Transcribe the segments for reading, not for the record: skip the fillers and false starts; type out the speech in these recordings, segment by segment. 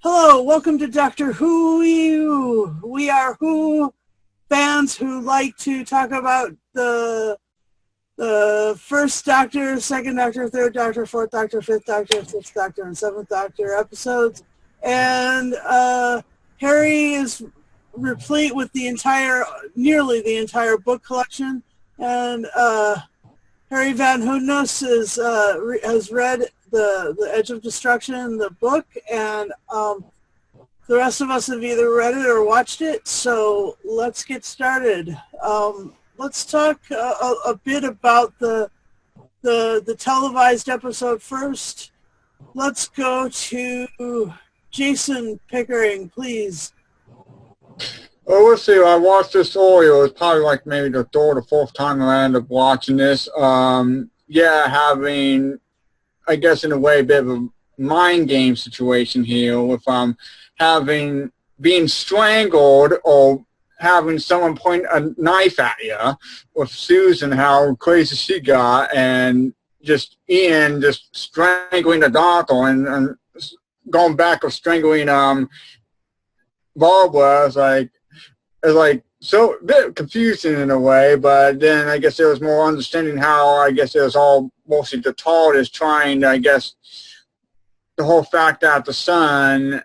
Hello, welcome to Doctor Whoooeeooo. We are Who fans who like to talk about the first Doctor, second Doctor, third Doctor, fourth Doctor, fifth Doctor, sixth Doctor, and seventh Doctor episodes. And Harry is replete with nearly the entire book collection. And Harry Van Hoodness has read the Edge of Destruction, the book, and the rest of us have either read it or watched it. So let's get started. Let's talk a bit about the televised episode first. Let's go to Jason Pickering, please. Well, let's see. I watched this earlier. It was probably like maybe the third or fourth time I ended up watching this. Having, I guess in a way, a bit of a mind game situation here with being strangled or having someone point a knife at you with Susan, how crazy she got, and just Ian just strangling the doctor and going back of strangling Barbara. It's like so a bit confusing in a way, but then I guess there was more understanding how I guess it was all mostly the TARDIS trying to, I guess, the whole fact that the sun,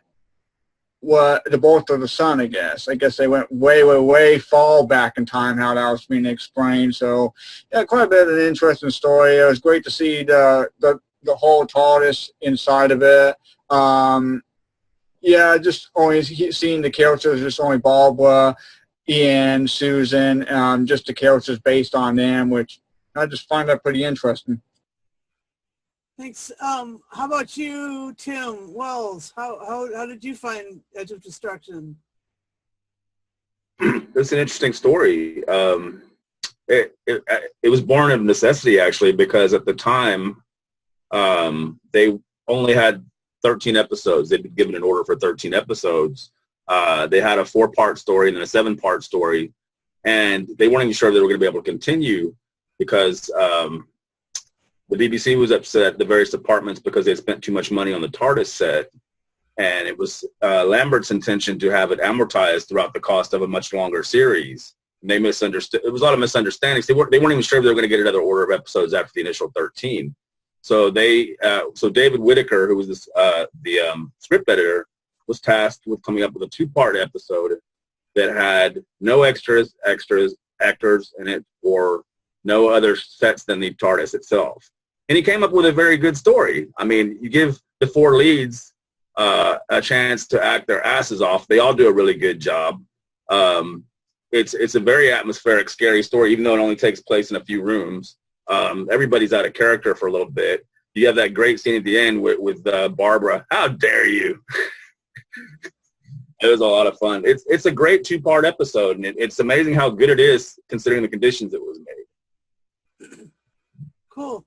the birth of the sun, I guess they went way far back in time, how that was being explained. So yeah, quite a bit of an interesting story. It was great to see the whole TARDIS inside of it. Just only seeing the characters, just only Barbara, Ian, Susan, just the characters based on them, which I just find that pretty interesting. Thanks. How about you, Tim Wells? How did you find Edge of Destruction? It's an interesting story. It was born of necessity, actually, because at the time they only had 13 episodes. They'd been given an order for 13 episodes. They had a 4-part story and then a 7-part story, and they weren't even sure if they were going to be able to continue because the BBC was upset, the various departments, because they spent too much money on the TARDIS set, and it was Lambert's intention to have it amortized throughout the cost of a much longer series. And they misunderstood. It was a lot of misunderstandings. They weren't even sure if they were going to get another order of episodes after the initial 13. So David Whitaker, who was the script editor, was tasked with coming up with a 2-part episode that had no actors in it, or no other sets than the TARDIS itself. And he came up with a very good story. I mean, you give the 4 leads a chance to act their asses off. They all do a really good job. It's a very atmospheric, scary story, even though it only takes place in a few rooms. Everybody's out of character for a little bit. You have that great scene at the end with Barbara. How dare you? It was a lot of fun. It's a great 2-part episode, and it's amazing how good it is considering the conditions it was made. Cool.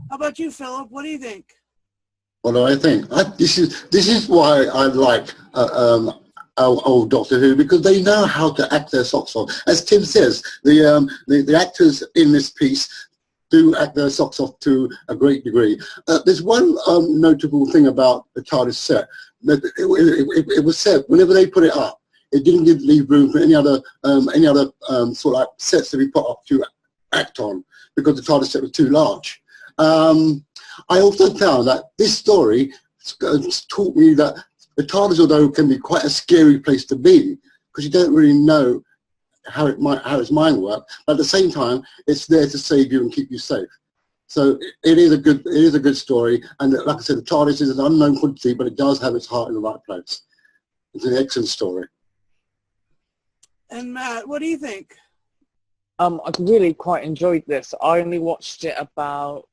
How about you, Philip? What do you think? What do I think? This is why I like old Doctor Who, because they know how to act their socks off. As Tim says, the actors in this piece do act their socks off to a great degree. There's one notable thing about the TARDIS set. That it was said whenever they put it up, it didn't leave room for any other sort of like sets to be put up to act on, because the TARDIS set was too large. I also found that this story taught me that the TARDIS, although can be quite a scary place to be, because you don't really know how its mind works, but at the same time, it's there to save you and keep you safe. So it is a good story, and like I said, the TARDIS is an unknown quantity, but it does have its heart in the right place. It's an excellent story. And Matt, what do you think? I really quite enjoyed this. I only watched it about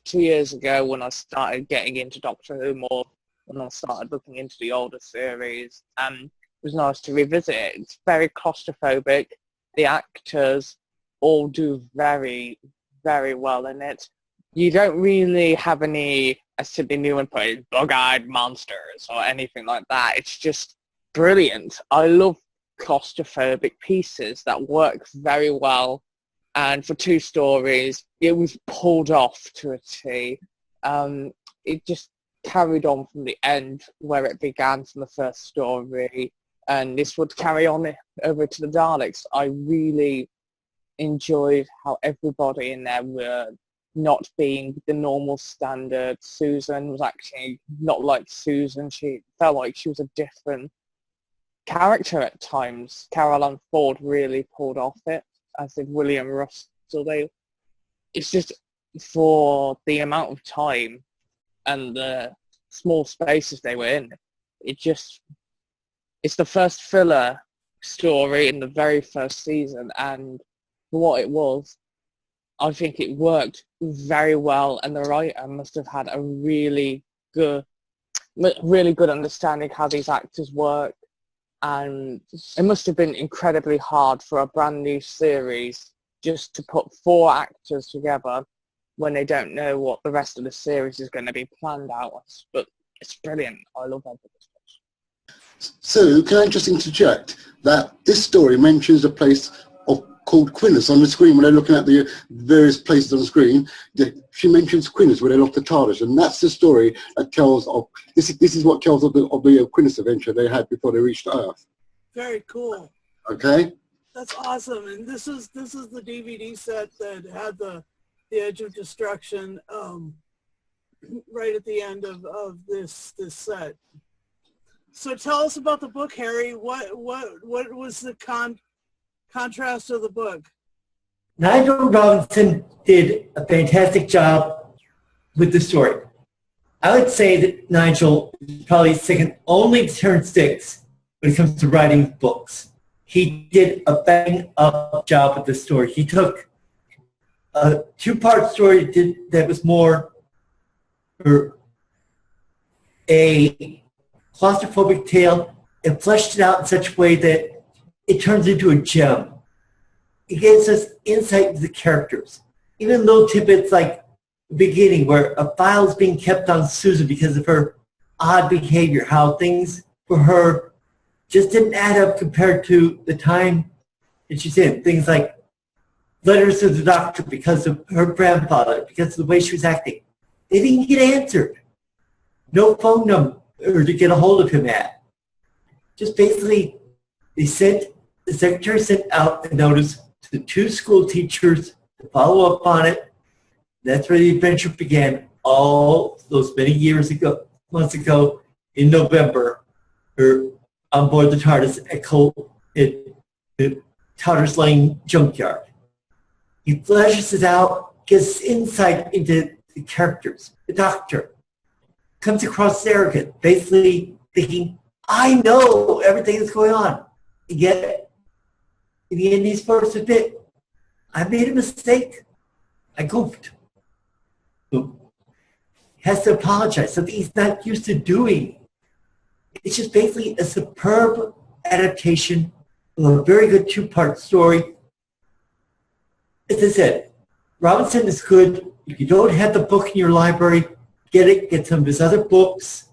2 years ago when I started getting into Doctor Who more, when I started looking into the older series, and it was nice to revisit it. It's very claustrophobic. The actors all do very, very well in it. You don't really have any, as Sydney Newman put it, bug-eyed monsters or anything like that. It's just brilliant. I love claustrophobic pieces that work very well, and for 2 stories it was pulled off to a T. It just carried on from the end where it began from the first story, and this would carry on over to the Daleks. I really enjoyed how everybody in there were not being the normal standard. Susan was actually not like Susan. She felt like she was a different character at times. Caroline Ford really pulled off it, as did William Russell. It's just for the amount of time and the small spaces they were in, it's the first filler story in the very first season, and for what it was, I think it worked very well, and the writer must have had a really good understanding how these actors work, and it must have been incredibly hard for a brand new series just to put 4 actors together when they don't know what the rest of the series is going to be planned out as. But it's brilliant. I love that. So can I just interject that this story mentions a place called Quinnus on the screen when they're looking at the various places on the screen. She mentions Quinnus where they lost the TARDIS, and that's the story that tells of this is what tells of the Quinnus adventure they had before they reached Earth. Very cool. Okay. That's awesome. And this is the DVD set that had the Edge of Destruction right at the end of this set. So tell us about the book, Harry. What was the contrast of the book? Nigel Robinson did a fantastic job with the story. I would say that Nigel is probably second only to Terrence Sticks when it comes to writing books. He did a bang-up job with the story. He took a 2-part story that was more a claustrophobic tale and fleshed it out in such a way that it turns into a gem. It gives us insight into the characters. Even little tidbits like the beginning where a file is being kept on Susan because of her odd behavior, how things for her just didn't add up compared to the time that she's in. Things like letters to the doctor because of her grandfather, because of the way she was acting. They didn't get answered. No phone number to get a hold of him at. Just basically, the secretary sent out a notice to the 2 school teachers to follow up on it. That's where the adventure began all those many months ago in November, on board the TARDIS at the TARDIS Lane junkyard. He fleshes it out, gives insight into the characters. The doctor comes across arrogant, basically thinking, I know everything that's going on. And yet, in the end, he's forced to admit, I made a mistake. I goofed. He has to apologize, something he's not used to doing. It's just basically a superb adaptation of a very good 2-part story. As I said, Robinson is good. If you don't have the book in your library, get some of his other books.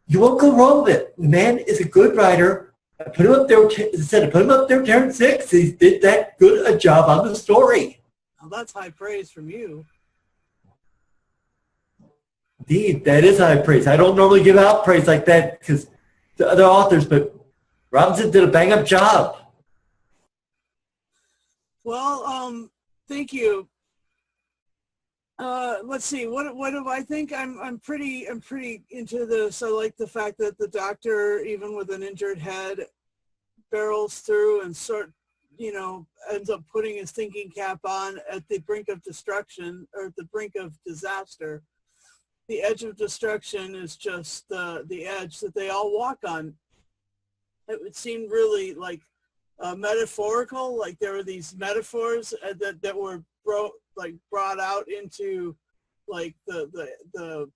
You won't go wrong with it. The man is a good writer. I put him up there, as I said, I put him up there 10-6. He did that good a job on the story. Well, that's high praise from you. Indeed, that is high praise. I don't normally give out praise like that because the other authors, but Robinson did a bang-up job. Well, thank you. Let's see. What do I think? I'm pretty into this. I like the fact that the doctor, even with an injured head, barrels through and ends up putting his thinking cap on at the brink of destruction or at the brink of disaster. The edge of destruction is just the edge that they all walk on. It would seem really like metaphorical, like there were these metaphors that were brought out into like the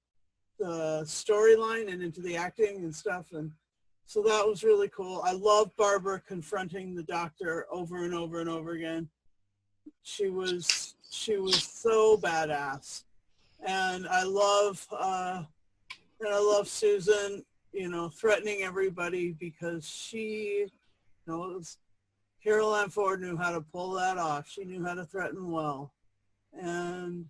storyline and into the acting and stuff, and so that was really cool. I love Barbara confronting the doctor over and over and over again. She was so badass, and I love Susan, threatening everybody because she knows Caroline Ford knew how to pull that off. She knew how to threaten well. And,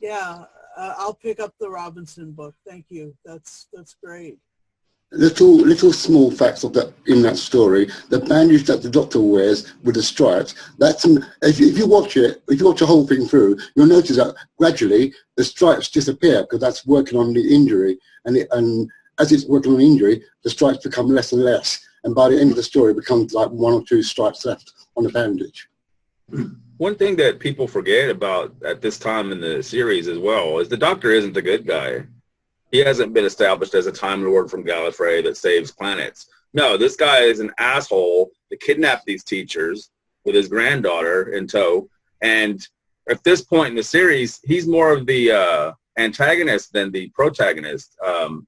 yeah, I'll pick up the Robinson book. Thank you. That's great. Little small facts of that in that story. The bandage that the Doctor wears with the stripes. That's if you watch it, if you watch the whole thing through, you'll notice that gradually the stripes disappear because that's working on the injury, and as it's working on the injury, the stripes become less and less, and by the end of the story, it becomes like 1 or 2 stripes left on the bandage. One thing that people forget about at this time in the series as well is the Doctor isn't the good guy. He hasn't been established as a Time Lord from Gallifrey that saves planets. No, this guy is an asshole that kidnapped these teachers with his granddaughter in tow. And at this point in the series, he's more of the antagonist than the protagonist.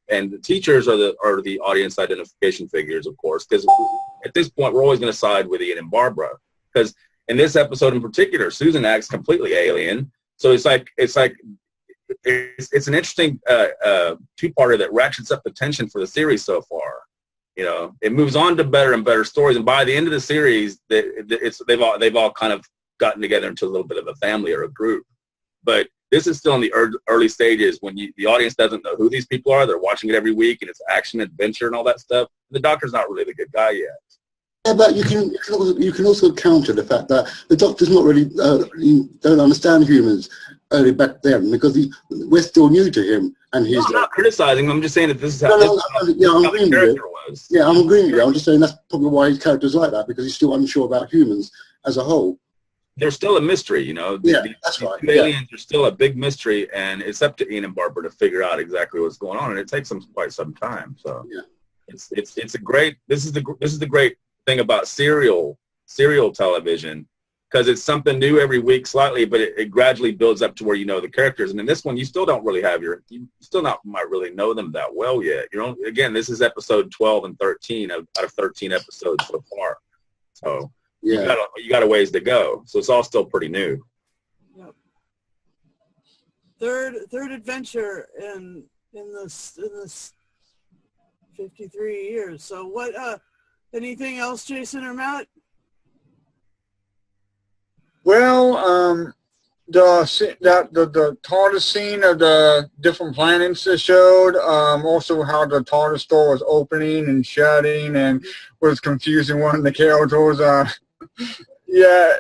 And the teachers are the audience identification figures, of course, because at this point, we're always going to side with Ian and Barbara. Because in this episode in particular, Susan acts completely alien. So it's an interesting two-parter that ratchets up the tension for the series so far. You know, it moves on to better and better stories, and by the end of the series, they've all kind of gotten together into a little bit of a family or a group. But this is still in the early stages when the audience doesn't know who these people are. They're watching it every week, and it's action, adventure, and all that stuff. The Doctor's not really the good guy yet. Yeah, but you can also counter the fact that the Doctor's not really don't understand humans early back then because we're still new to him, and he's. No, I'm not criticizing him. I'm just saying that this is how, I'm how the character was. Yeah, I'm agreeing with you. I'm just saying that's probably why his character's like that because he's still unsure about humans as a whole. There's still a mystery, you know. That's right. The aliens are still a big mystery, and it's up to Ian and Barbara to figure out exactly what's going on, and it takes them quite some time. So yeah, it's a great. This is the great thing about serial television, because it's something new every week slightly, but it gradually builds up to where you know the characters. And in this one, you still don't really have you still not might really know them that well yet. Again, this is episode 12 and 13 out of 13 episodes so far. So yeah, you got a ways to go. So it's all still pretty new. Yep. Third adventure in this 53 years. So what? Anything else, Jason or Matt? Well, the TARDIS scene of the different planets that showed, also how the TARDIS door was opening and shutting and was confusing one of the characters. Yeah,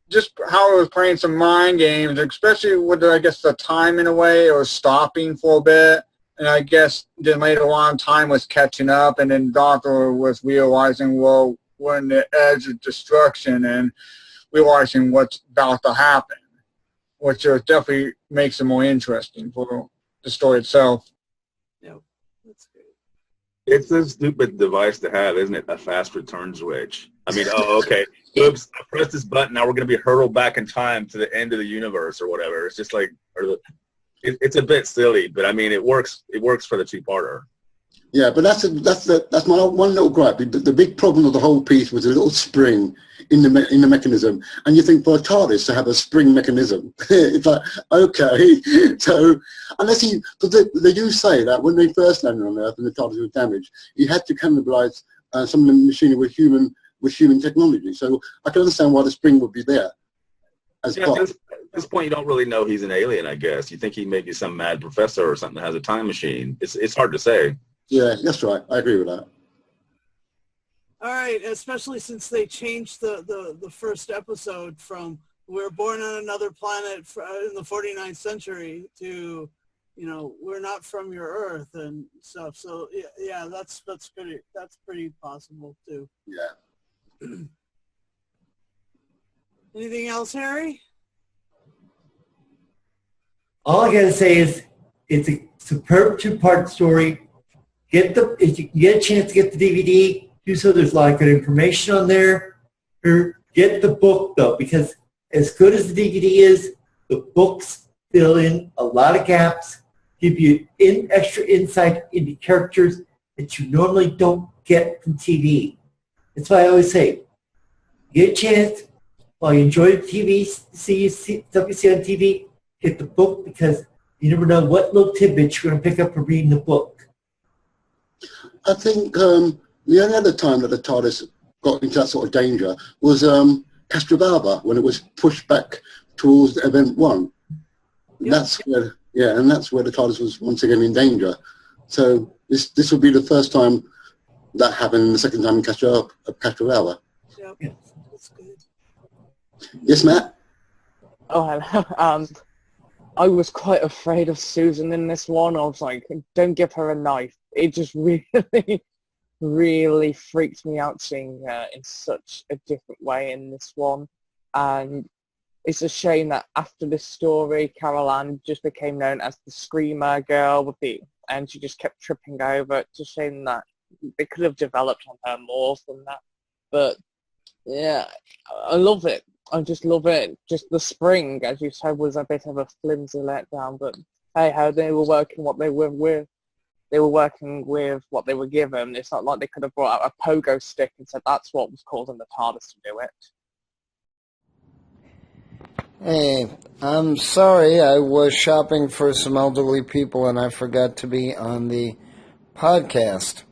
just how it was playing some mind games, especially with, I guess, the time in a way. It was stopping for a bit. And I guess then later on, time was catching up, and then Doctor was realizing, well, we're on the edge of destruction and realizing what's about to happen, which definitely makes it more interesting for the story itself. Yeah, that's great. It's a stupid device to have, isn't it? A fast return switch. I mean, okay, oops, I pressed this button, now we're going to be hurtled back in time to the end of the universe or whatever. It's just like, it's a bit silly, but I mean, it works. It works for the two-parter. Yeah, but that's my one little gripe. The big problem of the whole piece was a little spring in the mechanism, and you think for a TARDIS to have a spring mechanism, it's like okay. So because they do say that when they first landed on Earth and the TARDIS was damaged, you had to cannibalize some of the machinery with human technology. So I can understand why the spring would be there. At this point, you don't really know he's an alien, I guess. You think he may be some mad professor or something that has a time machine. It's hard to say. Yeah, that's right. I agree with that. All right, especially since they changed the first episode from we're born on another planet in the 49th century to, we're not from your Earth and stuff. So yeah, that's pretty possible too. Yeah. Anything else, Harry? All I gotta say is it's a superb two-part story. If you get a chance to get the DVD, do so. There's a lot of good information on there. Or get the book though, because as good as the DVD is, the books fill in a lot of gaps, give you extra insight into characters that you normally don't get from TV. That's why I always say, get a chance while you enjoy the TV, see stuff you see on TV. Get the book because you never know what little tidbits you're going to pick up from reading the book. I think the only other time that the TARDIS got into that sort of danger was Castrovalva when it was pushed back towards Event 1. That's where, yeah, and that's where the TARDIS was once again in danger. So this will be the first time that happened, and the second time in Castor Hour. Yep. That's good. Yes, Matt? Oh, hello. I was quite afraid of Susan in this one. I was like, don't give her a knife. It just really, really freaked me out seeing her in such a different way in this one. And it's a shame that after this story, Carol Ann just became known as the Screamer Girl and she just kept tripping over. It's a shame that they could have developed on her more than that. But yeah, I love it. I just love it. Just the spring, as you said, was a bit of a flimsy letdown, but hey ho, they were working what they were with. They were working with what they were given. It's not like they could have brought out a pogo stick and said that's what was causing the TARDIS to do it. Hey, I'm sorry. I was shopping for some elderly people and I forgot to be on the podcast.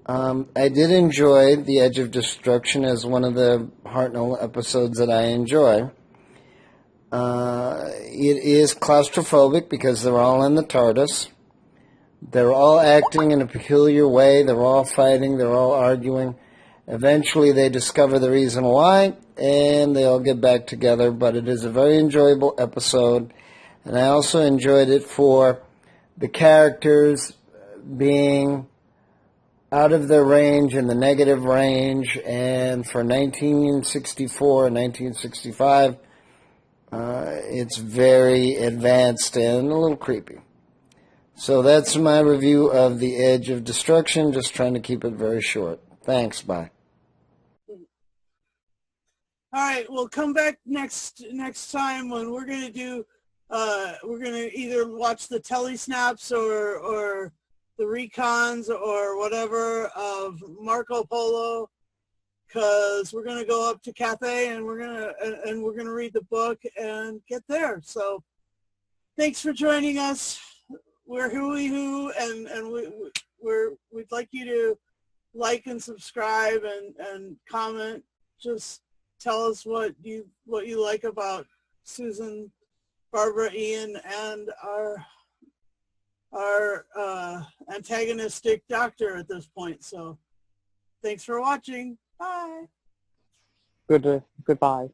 I did enjoy The Edge of Destruction as one of the Hartnell episodes that I enjoy. It is claustrophobic because they're all in the TARDIS. They're all acting in a peculiar way. They're all fighting. They're all arguing. Eventually they discover the reason why, and they all get back together. But it is a very enjoyable episode. And I also enjoyed it for the characters being out of their range, in the negative range, and for 1964 and 1965, it's very advanced and a little creepy. So that's my review of The Edge of Destruction, just trying to keep it very short. Thanks, bye. All right, we'll come back next time when we're going to do, we're going to either watch the telesnaps or the recons or whatever of Marco Polo, because we're going to go up to Cathay and we're going to read the book and get there. So thanks for joining us. We're Whoooeeeooo, and we'd like you to like and subscribe and comment. Just tell us what you like about Susan, Barbara, Ian, and our antagonistic doctor at this point. So thanks for watching. Bye. Goodbye.